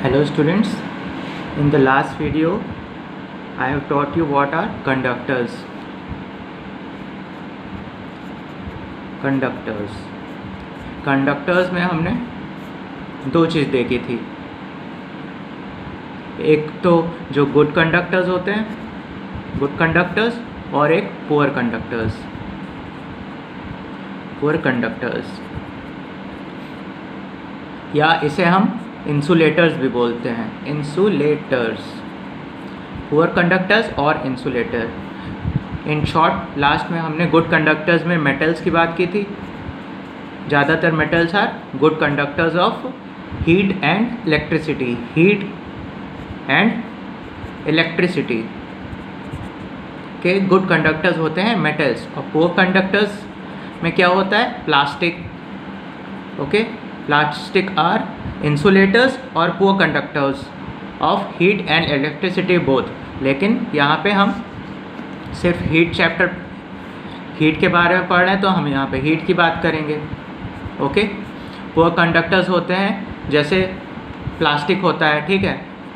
Hello students, in the last video I have taught you what are conductors. Conductors में हमने दो चीज़ देखी थी। एक तो जो गुड कंडक्टर्स होते हैं, गुड कंडक्टर्स, और एक पुअर कंडक्टर्स, या इसे हम इंसुलेटर्स भी बोलते हैं, इंसुलेटर्स, पुअर कंडक्टर्स और इंसुलेटर। इन शॉर्ट लास्ट में हमने गुड कंडक्टर्स में मेटल्स की बात की थी। ज़्यादातर metals are good conductors of heat and electricity के गुड कंडक्टर्स होते हैं मेटल्स। और पुअर कंडक्टर्स में क्या होता है? Plastic. Okay, plastic are insulators और poor conductors of heat and electricity both. लेकिन यहाँ पे हम सिर्फ हीट के बारे में पढ़ रहे हैं, तो हम यहाँ पे हीट की बात करेंगे। ओके, पुअर कंडक्टर्स होते हैं जैसे प्लास्टिक होता है, ठीक है।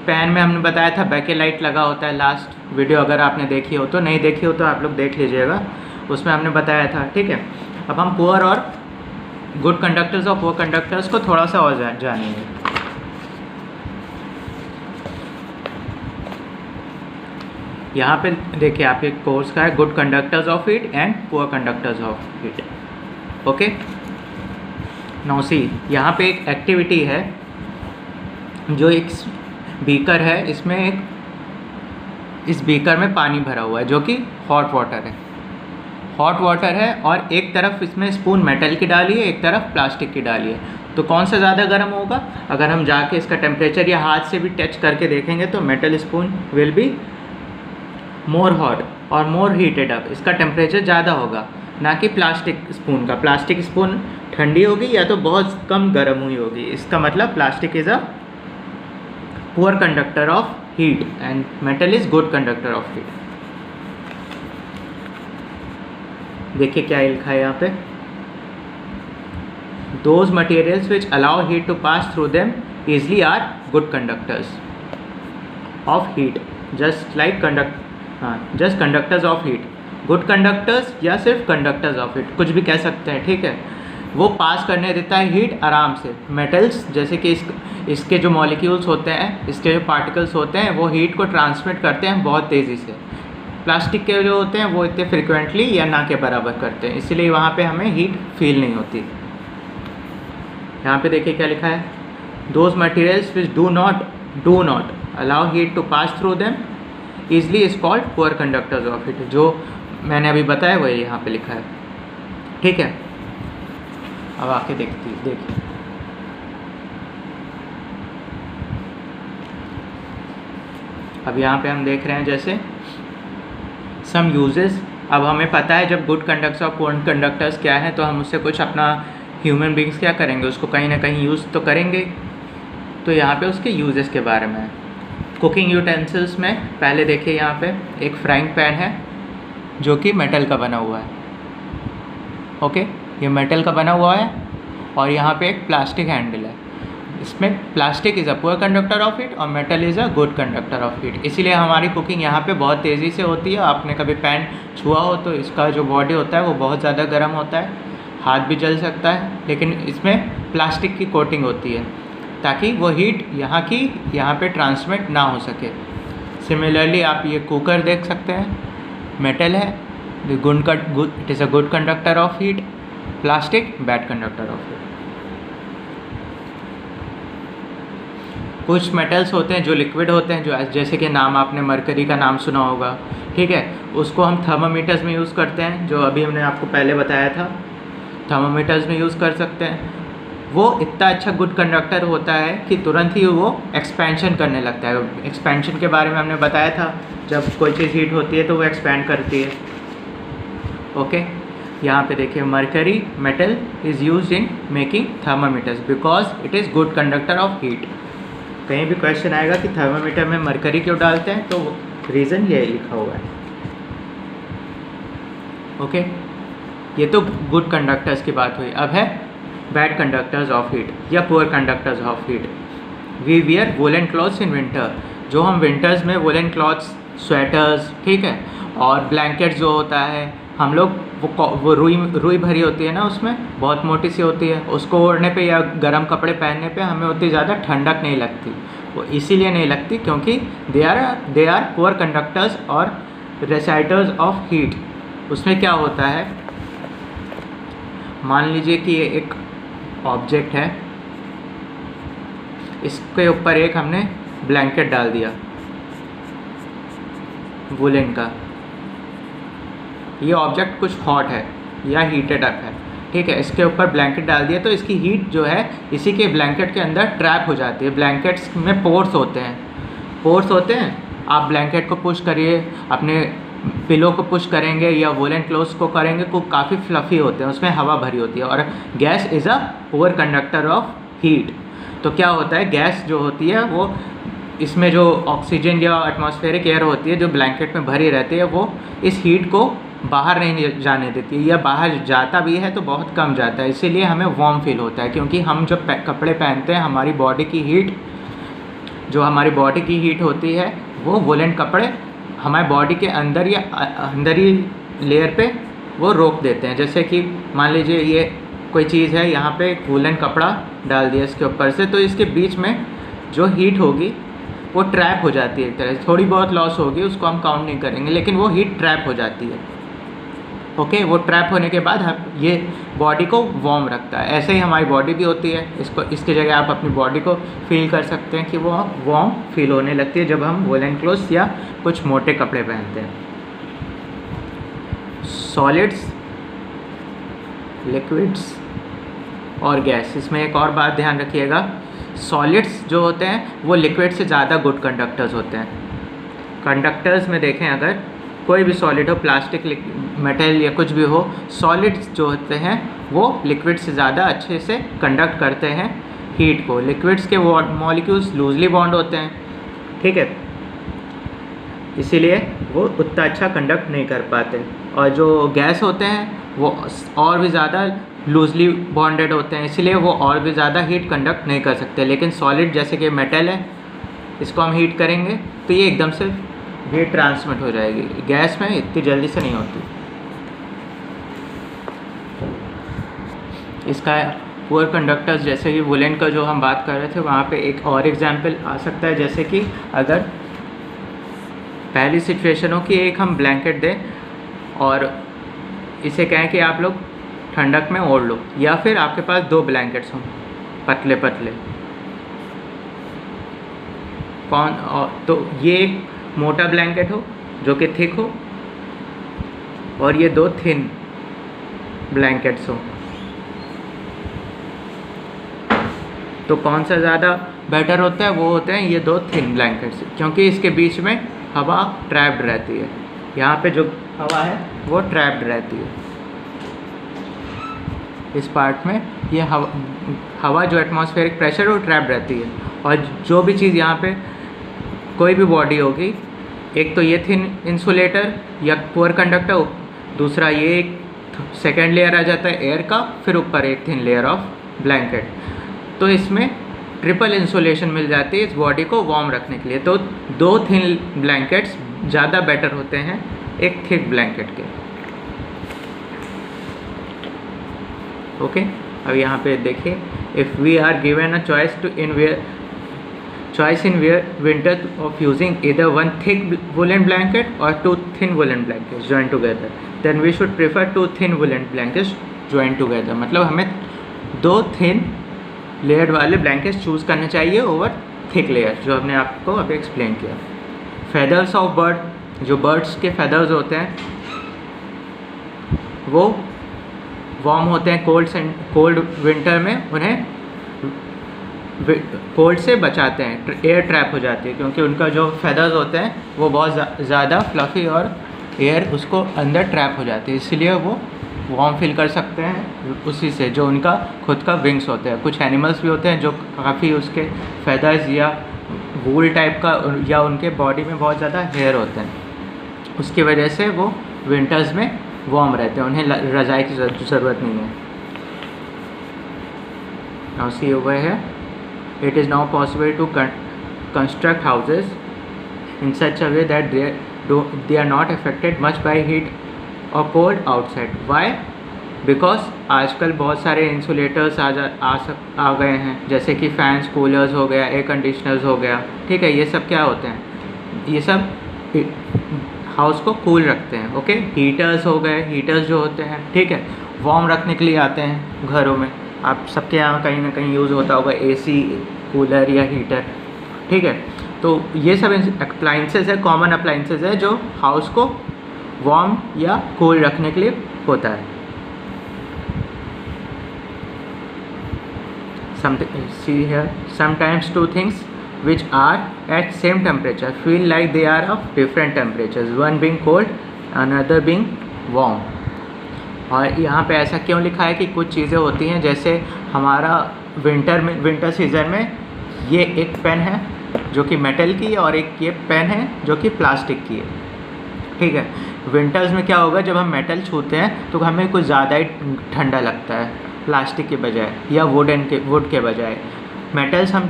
पैन में हमने बताया था बैकेलाइट लगा होता है। लास्ट वीडियो अगर आपने देखी हो, तो नहीं देखी हो तो आप लोग देख लीजिएगा, उसमें हमने बताया था, ठीक है। अब हम पुअर और गुड कंडक्टर्स और पुअर कंडक्टर्स को थोड़ा सा और जानेंगे। यहाँ पे देखिए, आपके कोर्स का है good conductors of heat and poor conductors of heat. Okay, now see, यहाँ पे एक एक्टिविटी है, जो एक बीकर है, इसमें इस बीकर में पानी भरा हुआ है जो कि हॉट वाटर है, और एक तरफ इसमें स्पून मेटल की डाली है, एक तरफ प्लास्टिक की डाली है। तो कौन सा ज़्यादा गर्म होगा? अगर हम जाके इसका टेम्परेचर या हाथ से भी टच करके देखेंगे तो metal spoon will be more hot और मोर हीटेड अप। इसका टेम्परेचर ज़्यादा होगा, ना कि प्लास्टिक स्पून का। प्लास्टिक स्पून ठंडी होगी या तो बहुत कम गर्म हुई होगी। इसका मतलब plastic is a poor conductor of heat and metal is good conductor of heat. देखिए क्या लिखा है यहाँ पे, those materials which allow heat to pass through them easily are good conductors of heat, just conductors of heat. Good conductors या सिर्फ conductors of heat, कुछ भी कह सकते हैं, ठीक है। वो पास करने देता है हीट आराम से। मेटल्स जैसे कि इसके जो मॉलिक्यूल्स होते हैं, इसके जो पार्टिकल्स होते हैं, वो हीट को ट्रांसमिट करते हैं बहुत तेज़ी से। प्लास्टिक के जो होते हैं वो इतने फ्रिक्वेंटली या ना के बराबर करते हैं, इसलिए वहाँ पे हमें हीट फील नहीं होती। यहाँ पे देखिए क्या लिखा है, those materials which do not allow heat to pass through them easily is called poor conductors of heat. जो मैंने अभी बताया वही यहाँ पे लिखा है, ठीक है। अब आके देखिए, अब यहाँ पे हम देख रहे हैं जैसे सम यूजेस। अब हमें पता है जब गुड कंडक्टर्स और पुअर कंडक्टर्स क्या है, तो हम उससे कुछ अपना ह्यूमन बींग्स क्या करेंगे, उसको कहीं ना कहीं यूज़ तो करेंगे। तो यहाँ पे उसके यूजेस के बारे में, कुकिंग यूटेंसिल्स में पहले देखिए, यहाँ पे एक फ्राइंग पैन है जो कि मेटल का बना हुआ है। ओके, ये मेटल का बना हुआ है, और यहाँ पे एक प्लास्टिक हैंडल है। इसमें plastic is a poor conductor of heat और metal is a good conductor of heat. इसीलिए हमारी कुकिंग यहाँ पे बहुत तेज़ी से होती है। आपने कभी पैन छुआ हो तो इसका जो बॉडी होता है वो बहुत ज़्यादा गर्म होता है, हाथ भी जल सकता है, लेकिन इसमें प्लास्टिक की कोटिंग होती है ताकि वो हीट यहाँ पे ट्रांसमिट ना हो सके। सिमिलरली आप ये कुकर देख सकते हैं, मेटल है, it is a good conductor of heat, plastic bad conductor of heat. कुछ मेटल्स होते हैं जो लिक्विड होते हैं, जो जैसे कि नाम आपने मरकरी का नाम सुना होगा, ठीक है। उसको हम थर्मामीटर्स में यूज़ करते हैं, जो अभी हमने आपको पहले बताया था, थर्मामीटर्स में यूज़ कर सकते हैं। वो इतना अच्छा गुड कंडक्टर होता है कि तुरंत ही वो एक्सपेंशन करने लगता है। एक्सपेंशन के बारे में हमने बताया था, जब कोई चीज़ हीट होती है तो वो एक्सपेंड करती है। ओके, यहाँ पे देखिए, mercury metal is used in making thermometers because it is good conductor of heat. कहीं भी क्वेश्चन आएगा कि थर्मामीटर में मरकरी क्यों डालते हैं, तो रीज़न ये लिखा हुआ है। ओके, ये तो गुड कंडक्टर्स की बात हुई। अब है बैड कंडक्टर्स ऑफ हीट या poor conductors of heat. We wear woollen clothes in winter, जो हम विंटर्स में वोलन क्लॉथ्स, स्वेटर्स, ठीक है, और ब्लैंकेट जो होता है हम लोग वो रुई भरी होती है ना, उसमें बहुत मोटी सी होती है, उसको ओढ़ने पे या गर्म कपड़े पहनने पे हमें उतनी ज़्यादा ठंडक नहीं लगती। वो इसीलिए नहीं लगती क्योंकि दे आर पुअर कंडक्टर्स और रेसाइटर्स ऑफ हीट। उसमें क्या होता है, मान लीजिए कि ये एक ऑब्जेक्ट है, इसके ऊपर एक हमने ब्लैंकेट डाल दिया वुलन का, ये ऑब्जेक्ट कुछ हॉट है या हीटेड अप है, ठीक है, इसके ऊपर ब्लैंकेट डाल दिया तो इसकी हीट जो है इसी के ब्लैंकेट के अंदर ट्रैप हो जाती है। ब्लैंकेट्स में पोर्स होते हैं, आप ब्लैंकेट को पुश करिए, अपने पिलो को पुश करेंगे या वोलन क्लोथ्स को करेंगे, को काफ़ी फ्लफ़ी होते हैं, उसमें हवा भरी होती है, और gas is a poor conductor of heat. तो क्या होता है, गैस जो होती है वो, इसमें जो ऑक्सीजन या एटमॉस्फेरिक एयर होती है जो ब्लैंकेट में भरी रहती है, वो इस हीट को बाहर नहीं जाने देती है, या बाहर जाता भी है तो बहुत कम जाता है, इसीलिए हमें वार्म फील होता है। क्योंकि हम जब कपड़े पहनते हैं, हमारी बॉडी की हीट होती है वो वुलन कपड़े हमारी बॉडी के अंदर या अंदरी लेयर पे वो रोक देते हैं। जैसे कि मान लीजिए ये कोई चीज़ है, यहाँ पे एक वुलन कपड़ा डाल दिया इसके ऊपर से, तो इसके बीच में जो हीट होगी वो ट्रैप हो जाती है, एक तरह से थोड़ी बहुत लॉस होगी, उसको हम काउंट नहीं करेंगे, लेकिन वो हीट ट्रैप हो जाती है। ओके, वो ट्रैप होने के बाद हम ये बॉडी को वार्म रखता है। ऐसे ही हमारी बॉडी भी होती है, इसकी जगह आप अपनी बॉडी को फील कर सकते हैं कि वो वार्म फील होने लगती है जब हम वोलन क्लोथ्स या कुछ मोटे कपड़े पहनते हैं। सॉलिड्स, लिक्विड्स और गैस, इसमें एक और बात ध्यान रखिएगा, सॉलिड्स जो होते हैं वो लिक्विड से ज़्यादा गुड कंडक्टर्स होते हैं। कंडक्टर्स में देखें, अगर कोई भी सॉलिड हो, प्लास्टिक, मेटल या कुछ भी हो, सॉलिड्स जो होते हैं वो लिक्विड से ज़्यादा अच्छे से कंडक्ट करते हैं हीट को। लिक्विड्स के मॉलिक्यूल्स लूजली बॉन्ड होते हैं, ठीक है, इसीलिए वो उतना अच्छा कंडक्ट नहीं कर पाते, और जो गैस होते हैं वो और भी ज़्यादा लूजली बॉन्डेड होते हैं, इसीलिए वो और भी ज़्यादा हीट कंडक्ट नहीं कर सकते। लेकिन सॉलिड जैसे कि मेटल है, इसको हम हीट करेंगे तो ये एकदम से हीट ट्रांसमिट हो जाएगी, गैस में इतनी जल्दी से नहीं होती। इसका पुअर कंडक्टर्स, जैसे कि वुलन का जो हम बात कर रहे थे, वहाँ पे एक और एग्जांपल आ सकता है, जैसे कि अगर पहली सिचुएशन हो कि एक हम ब्लैंकेट दें और इसे कहें कि आप लोग ठंडक में ओढ़ लो, या फिर आपके पास 2 ब्लैंकेट्स हों पतले पतले, तो ये एक मोटा ब्लैंकेट हो जो कि थिक हो, और ये 2 थिन ब्लैंकेट्स हो, तो कौन सा ज़्यादा बेटर होता है? वो होते हैं ये 2 थिन ब्लैंकेट्स, क्योंकि इसके बीच में हवा ट्रैप्ड रहती है, यहाँ पे जो हवा है वो ट्रैप्ड रहती है, इस पार्ट में ये हवा जो एटमॉस्फेरिक प्रेशर वो ट्रैप्ड रहती है। और जो भी चीज़ यहाँ पे कोई भी बॉडी होगी, एक तो ये थिन इंसुलेटर या पुअर कंडक्टर, दूसरा ये एक सेकेंड लेयर आ जाता है एयर का, फिर ऊपर एक थिन लेयर ऑफ ब्लैंकेट, तो इसमें ट्रिपल इंसुलेशन मिल जाती है इस बॉडी को वार्म रखने के लिए। तो 2 थिन ब्लैंकेट्स ज़्यादा बेटर होते हैं एक थिक ब्लैंकेट के। ओके, अब यहाँ पे देखिए, if we are given a choice in winter of using either 1 thick woolen blanket or 2 thin woolen blankets joined together, then we should prefer 2 thin woolen blankets joined together। मतलब हमें 2 thin layered वाले blankets choose करने चाहिए over thick layer, जो हमने आपको अभी explain किया। फेदर्स ऑफ बर्ड, जो बर्ड्स के फेदर्स होते हैं वो वार्म होते हैं कोल्ड विंटर में, उन्हें कोल्ड से बचाते हैं, एयर ट्रैप हो जाती है, क्योंकि उनका जो फेदर्स होते हैं वो बहुत ज़्यादा फ्लफ़ी और एयर उसको अंदर ट्रैप हो जाती है, इसलिए वो वार्म फील कर सकते हैं उसी से, जो उनका खुद का विंग्स होते हैं। कुछ एनिमल्स भी होते हैं जो काफ़ी उसके फेदर्स या वूल टाइप का, या उनके बॉडी में बहुत ज़्यादा हेयर होते हैं, उसकी वजह से वो विंटर्स में वार्म रहते हैं, उन्हें रज़ाई की ज़रूरत नहीं है। नाउ सी ओवर है, It is now possible to construct houses in such a way that they are not affected much by heat or cold outside. Why? Because आजकल बहुत सारे इंसुलेटर्स आ गए हैं, जैसे कि फैंस, कूलर्स हो गया, एयर कंडीशनर्स हो गया, ठीक है। ये सब क्या होते हैं? ये सब हाउस को कूल रखते हैं, ओके। हीटर्स हो गए, हीटर्स जो होते हैं, ठीक है, वार्म रखने के लिए आते हैं घरों में। आप सबके यहाँ कहीं ना कहीं यूज़ होता होगा एसी, कूलर या हीटर, ठीक है। तो ये सब अप्लाइंसेस है, कॉमन अप्लाइंसेस है जो हाउस को वार्म या कूल रखने के लिए होता है। See here, sometimes two things which are at same temperature feel like they are of different temperatures, one being cold, another being warm. और यहाँ पे ऐसा क्यों लिखा है कि कुछ चीज़ें होती हैं, जैसे हमारा विंटर सीज़न में ये एक पेन है जो कि मेटल की है और एक ये पेन है जो कि प्लास्टिक की है, ठीक है। विंटर्स में क्या होगा, जब हम मेटल छूते हैं तो हमें कुछ ज़्यादा ही ठंडा लगता है प्लास्टिक के बजाय या वुड के बजाय। मेटल्स हम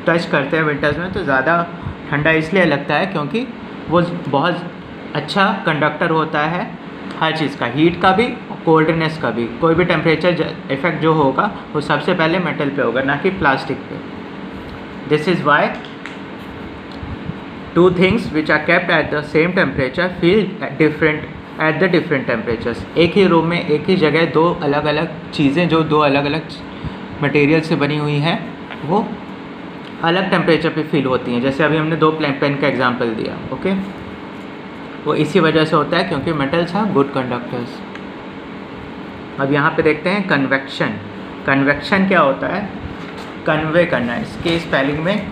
टच करते हैं विंटर्स में तो ज़्यादा ठंडा इसलिए लगता है क्योंकि वो बहुत अच्छा कंडक्टर होता है हर चीज़ का, हीट का भी, कोल्डनेस का भी। कोई भी टेम्परेचर इफेक्ट जो होगा वो सबसे पहले मेटल पे होगा, ना कि प्लास्टिक पे। This is why two things which are kept at the same temperature feel different at the different temperatures. एक ही रूम में एक ही जगह दो अलग अलग चीज़ें जो दो अलग अलग मटेरियल से बनी हुई हैं वो अलग टेम्परेचर पे फील होती हैं। जैसे अभी हमने दो पेन का एग्जांपल दिया, ओके। वो इसी वजह से होता है क्योंकि मेटल्स आर गुड कंडक्टर्स। अब यहाँ पे देखते हैं कन्वेक्शन। कन्वेक्शन क्या होता है? कन्वे करना। इसके स्पेलिंग में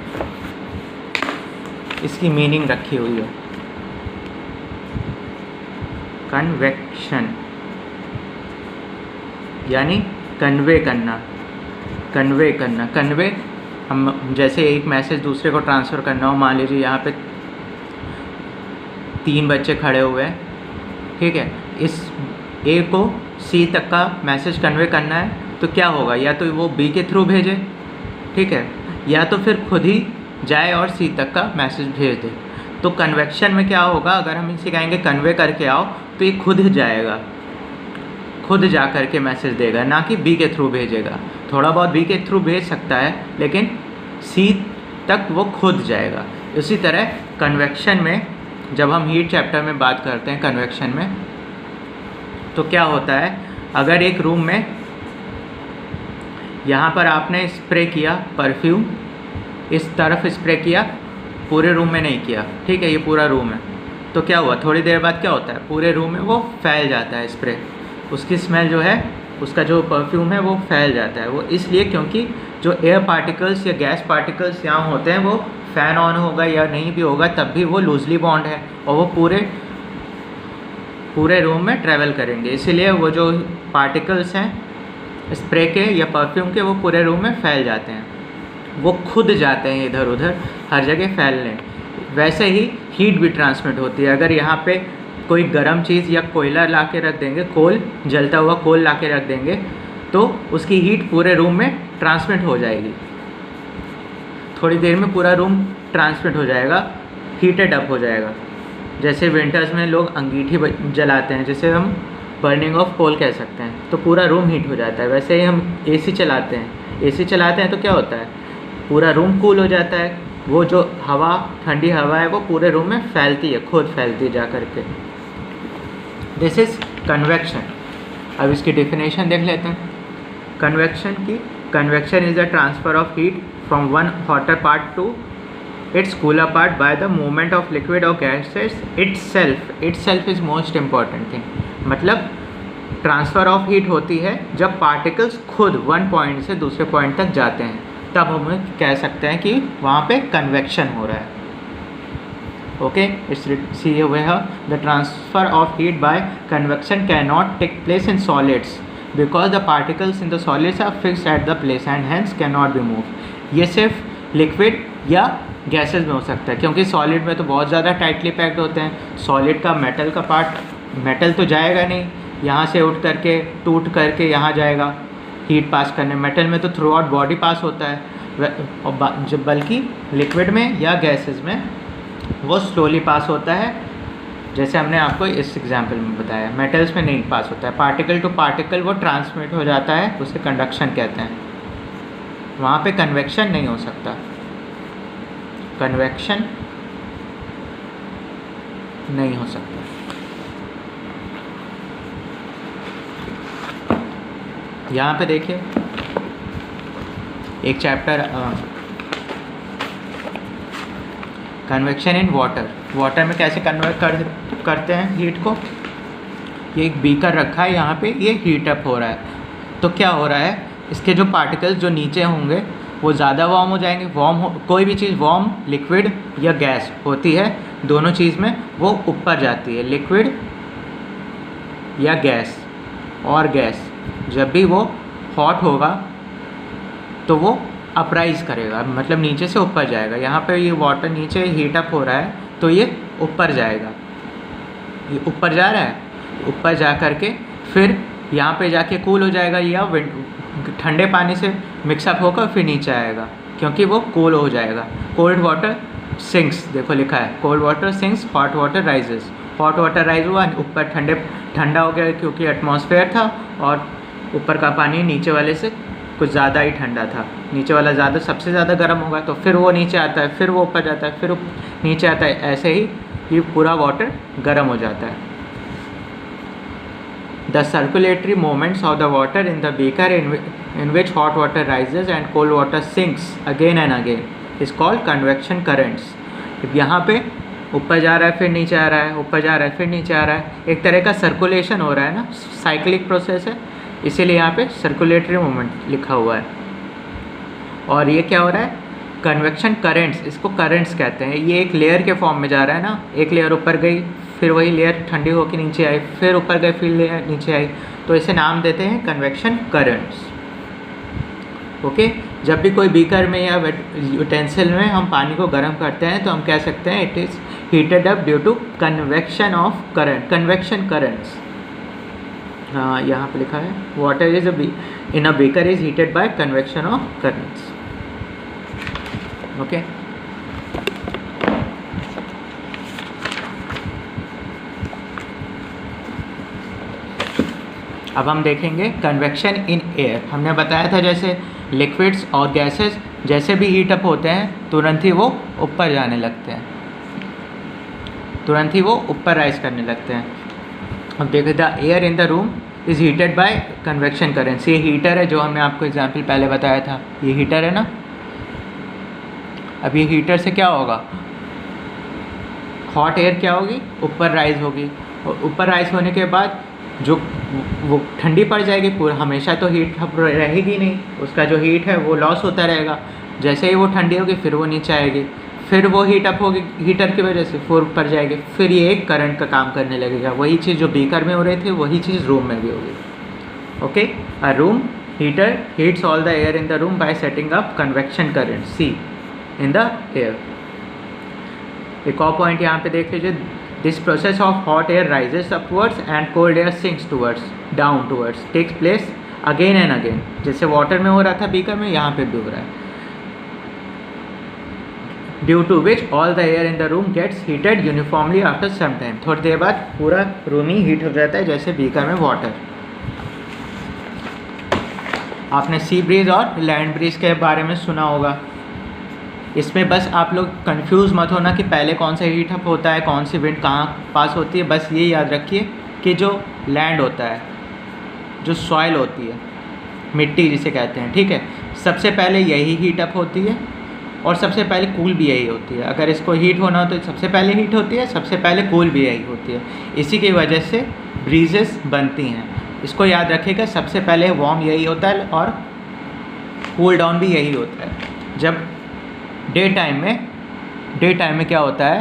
इसकी मीनिंग रखी हुई है। कन्वेक्शन यानी कन्वे करना। कन्वे करना, कन्वे हम जैसे एक मैसेज दूसरे को ट्रांसफ़र करना हो। मान लीजिए यहाँ पे 3 बच्चे खड़े हुए हैं, ठीक है। इस ए को सी तक का मैसेज कन्वे करना है तो क्या होगा, या तो वो बी के थ्रू भेजे, ठीक है, या तो फिर खुद ही जाए और सी तक का मैसेज भेज दे। तो कन्वेक्शन में क्या होगा, अगर हम इसे कहेंगे कन्वे करके आओ तो ये खुद जाएगा, खुद जा कर के मैसेज देगा, ना कि बी के थ्रू भेजेगा। थोड़ा बहुत बी के थ्रू भेज सकता है लेकिन सी तक वो खुद जाएगा। इसी तरह कन्वेक्शन में जब हम हीट चैप्टर में बात करते हैं कन्वेक्शन में, तो क्या होता है, अगर एक रूम में यहाँ पर आपने स्प्रे किया परफ्यूम, इस तरफ स्प्रे किया, पूरे रूम में नहीं किया, ठीक है, ये पूरा रूम है, तो क्या हुआ, थोड़ी देर बाद क्या होता है, पूरे रूम में वो फैल जाता है स्प्रे। उसकी स्मेल जो है, उसका जो परफ्यूम है वो फैल जाता है। वो इसलिए क्योंकि जो एयर पार्टिकल्स या गैस पार्टिकल्स यहाँ होते हैं वो फ़ैन ऑन होगा या नहीं भी होगा तब भी वो लूजली बॉन्ड है और वो पूरे रूम में ट्रैवल करेंगे। इसीलिए वो जो पार्टिकल्स हैं स्प्रे के या परफ्यूम के वो पूरे रूम में फैल जाते हैं, वो खुद जाते हैं इधर उधर हर जगह फैलने। वैसे ही हीट भी ट्रांसमिट होती है। अगर यहाँ पे कोई गर्म चीज़ या कोयला ला के रख देंगे, कोल, जलता हुआ कोल ला के रख देंगे तो उसकी हीट पूरे रूम में ट्रांसमिट हो जाएगी। थोड़ी देर में पूरा रूम ट्रांसमिट हो जाएगा, हीटेड अप हो जाएगा। जैसे विंटर्स में लोग अंगीठी जलाते हैं, जिसे हम बर्निंग ऑफ कोल कह सकते हैं, तो पूरा रूम हीट हो जाता है। वैसे ही हम एसी चलाते हैं, एसी चलाते हैं तो क्या होता है, पूरा रूम कूल हो जाता है। वो जो हवा, ठंडी हवा है वो पूरे रूम में फैलती है, खुद फैलती है जा कर के। This is convection. अब इसकी डेफिनेशन देख लेते हैं कन्वेक्शन की। Convection is the transfer of heat from one hotter part to its cooler part by the movement of liquid और gases itself. Itself is most important thing. मतलब transfer of heat होती है जब particles खुद one point से दूसरे point तक जाते हैं, तब हम कह सकते हैं कि वहाँ पे कन्वेक्शन हो रहा है। Okay, it's see here the transfer of heat by convection can not take place in solids because the particles in the solids are fixed at the place and hence can not be move. ये सिर्फ liquid या gases में हो सकता है, क्योंकि solid में तो बहुत ज़्यादा टाइटली पैक्ड होते हैं। सॉलिड का मेटल का पार्ट, मेटल तो जाएगा नहीं, यहाँ से उठ करके टूट करके यहाँ जाएगा हीट पास करने। मेटल में तो थ्रू आउट बॉडी पास होता है, जब बल्कि लिक्विड में या गैसेस में वो स्लोली पास होता है, जैसे हमने आपको इस एग्जांपल में बताया। मेटल्स में नहीं पास होता है, पार्टिकल टू पार्टिकल वो ट्रांसमिट हो जाता है, उसे कंडक्शन कहते हैं। वहाँ पे कन्वेक्शन नहीं हो सकता, कन्वेक्शन नहीं हो सकता। यहाँ पे देखिए एक chapter convection in water. Water में कैसे कन्वर्ट करते हैं हीट को। ये एक बीकर रखा है, यहाँ पे ये हीट अप हो रहा है, तो क्या हो रहा है, इसके जो पार्टिकल्स जो नीचे होंगे वो ज़्यादा वार्म हो जाएंगे। कोई भी चीज़ वार्म लिक्विड या गैस होती है, दोनों चीज़ में वो ऊपर जाती है। लिक्विड या गैस, और गैस जब भी वो हॉट होगा तो वो अपराइज करेगा, मतलब नीचे से ऊपर जाएगा। यहाँ पे ये वाटर नीचे हीट अप हो रहा है तो ये ऊपर जाएगा, ये ऊपर जा रहा है, ऊपर जा कर के फिर यहाँ पे जाके कूल हो जाएगा या ठंडे पानी से मिक्सअप होकर फिर नीचे आएगा, क्योंकि वो कूल हो जाएगा। कोल्ड वाटर सिंक्स, देखो लिखा है cold water sinks, hot water rises. Hot water rise हुआ, ऊपर ठंडा हो गया क्योंकि एटमॉस्फेयर था, और ऊपर का पानी नीचे वाले से कुछ ज़्यादा ही ठंडा था। नीचे वाला ज़्यादा, सबसे ज़्यादा गर्म होगा तो फिर वो नीचे आता है, फिर वो ऊपर जाता है, फिर नीचे आता है, ऐसे ही ये पूरा वाटर गर्म हो जाता है। The circulatory movements of the water in the beaker in which hot water rises and cold water sinks again and again is called convection currents। यहाँ पे ऊपर जा रहा है फिर नीचे आ रहा है, ऊपर जा रहा है फिर नीचे आ रहा है, एक तरह का सर्कुलेशन हो रहा है ना, साइक्लिक प्रोसेस है, इसीलिए यहाँ पे सर्कुलेटरी मूवमेंट लिखा हुआ है। और ये क्या हो रहा है, कन्वेक्शन करेंट्स, इसको करेंट्स कहते हैं। ये एक लेयर के फॉर्म में जा रहा है ना, एक लेयर ऊपर गई, फिर वही लेयर ठंडी होकर नीचे आई, फिर ऊपर गई, फिर लेयर नीचे आई, तो इसे नाम देते हैं कन्वेक्शन करेंट्स। ओके, जब भी कोई बीकर में या यूटेंसिल में हम पानी को गर्म करते हैं तो हम कह सकते हैं it is heated up due to convection of current, convection currents. हाँ, यहाँ पे लिखा है water is in a beaker is heated by convection of currents. Okay, अब हम देखेंगे कन्वेक्शन इन एयर। हमने बताया था जैसे लिक्विड्स और गैसेस जैसे भी हीट अप होते हैं तुरंत ही वो ऊपर जाने लगते हैं, तुरंत ही वो ऊपर राइज करने लगते हैं। अब देखो, the air in the room is heated by convection currents. ये हीटर है जो हमने आपको एग्जाम्पल पहले बताया था, ये हीटर है ना। अब ये हीटर से क्या होगा, हॉट एयर क्या होगी, ऊपर राइज होगी, और ऊपर राइज होने के बाद जो वो ठंडी पड़ जाएगी पूरा, हमेशा तो हीट रहेगी नहीं, उसका जो हीट है वो लॉस होता रहेगा। जैसे ही वो ठंडी होगी फिर वो नीचे आएगी, फिर वो हीट अप होगी हीटर की वजह से, फिर ऊपर जाएगी, फिर ये एक करंट का काम करने लगेगा। वही चीज़ जो बीकर में हो रही थी वही चीज़ रूम में भी होगी। Okay, a room heater heats all the air in the room by setting up convection current see in the air. एक और पॉइंट यहाँ पे देख लीजिए, this process of hot air rises upwards and cold air sinks towards down towards takes place again and again. जैसे water में हो रहा था बीकर में, यहाँ पे भी हो रहा है। Due to which all the air in the room gets heated uniformly after some time. थोड़ी देर बाद पूरा रूम ही हीट हो जाता है जैसे बीकर में वाटर। आपने सी ब्रीज और लैंड ब्रीज के बारे में सुना होगा। इसमें बस आप लोग कंफ्यूज मत होना कि पहले कौन सा हीट अप होता है, कौन सी विंड कहाँ पास होती है। बस ये याद रखिए कि जो लैंड होता है, जो सॉइल होती है, मिट्टी जिसे कहते हैं, ठीक है, सबसे पहले यही हीट अप होती है और सबसे पहले कूल भी यही होती है। अगर इसको हीट होना हो तो सबसे पहले हीट होती है, सबसे पहले कूल भी यही होती है। इसी की वजह से ब्रीजेस बनती हैं। इसको याद रखिएगा, सबसे पहले वार्म यही होता है और कूल डाउन भी यही होता है। जब डे टाइम में क्या होता है,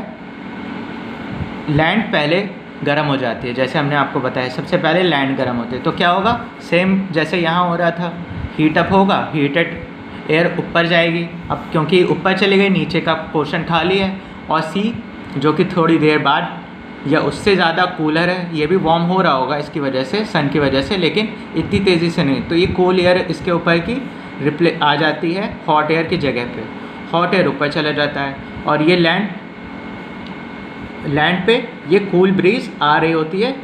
लैंड पहले गर्म हो जाती है। जैसे हमने आपको बताया सबसे पहले लैंड गर्म होती है, तो क्या होगा, सेम जैसे यहाँ हो रहा था, हीट अप होगा, हीटेड एयर ऊपर जाएगी। अब क्योंकि ऊपर चली गई, नीचे का पोर्शन खाली है, और सी जो कि थोड़ी देर बाद या उससे ज़्यादा कूलर है, ये भी वार्म हो रहा होगा इसकी वजह से, सन की वजह से, लेकिन इतनी तेज़ी से नहीं। तो ये कूल एयर इसके ऊपर की आ जाती है हॉट एयर की जगह पे, हॉट एयर ऊपर चला जाता है और ये लैंड पे ये कूल ब्रीज आ रही होती है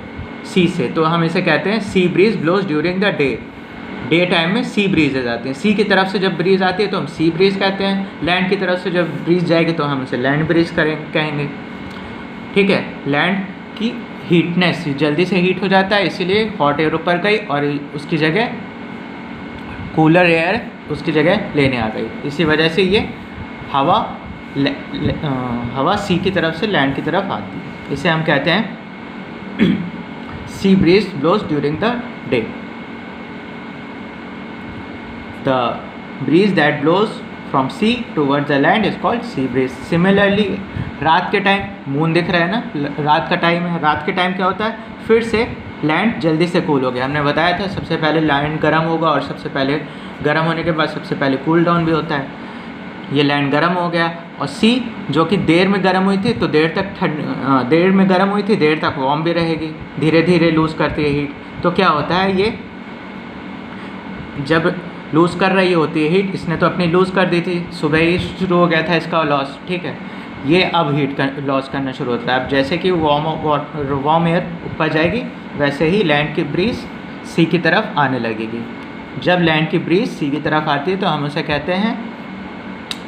सी से, तो हम इसे कहते हैं sea breeze blows during the day time में सी ब्रीजेज आती हैं। सी की तरफ से जब ब्रीज आती है तो हम सी ब्रीज कहते हैं, लैंड की तरफ से जब ब्रीज जाएगी तो हम उसे लैंड ब्रीज कहेंगे। ठीक है, लैंड की हीटनेस जल्दी से हीट हो जाता है, इसीलिए हॉट एयर ऊपर गई और उसकी जगह कूलर एयर उसकी जगह लेने आ गई। इसी वजह से ये हवा सी की तरफ से लैंड की तरफ आती है, इसे हम कहते हैं sea breeze blows during the day. The breeze that blows from sea towards the land is called sea breeze. Similarly रात के टाइम मून दिख रहा है ना, रात का टाइम है, रात के टाइम क्या होता है, फिर से लैंड जल्दी से कूल हो गया। हमने बताया था सबसे पहले लैंड गर्म होगा और सबसे पहले गर्म होने के बाद सबसे पहले कूल डाउन भी होता है। ये लैंड गर्म हो गया और सी जो कि देर में गर्म हुई थी तो देर में गर्म हुई थी, देर तक वार्म भी रहेगी, धीरे धीरे लूज़ करती है हीट। तो क्या होता है, ये जब लूज़ कर रही होती है हीट, इसने तो अपनी लूज़ कर दी थी, सुबह ही शुरू हो गया था इसका लॉस। ठीक है, ये अब हीट लॉस करना शुरू होता है। अब जैसे कि वार्म एयर ऊपर जाएगी वैसे ही लैंड की ब्रीज सी की तरफ आने लगेगी। जब लैंड की ब्रीज सी की तरफ आती है तो हम उसे कहते हैं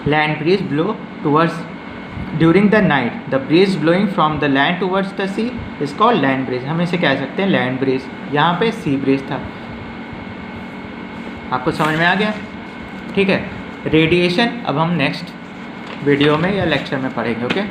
land breeze blow towards during the night. The breeze blowing from the land towards the sea is called land breeze. हम इसे कह सकते हैं लैंड ब्रीज, यहाँ पे सी ब्रीज था। आपको समझ में आ गया? ठीक है, रेडिएशन अब हम नेक्स्ट वीडियो में या लेक्चर में पढ़ेंगे। ओके।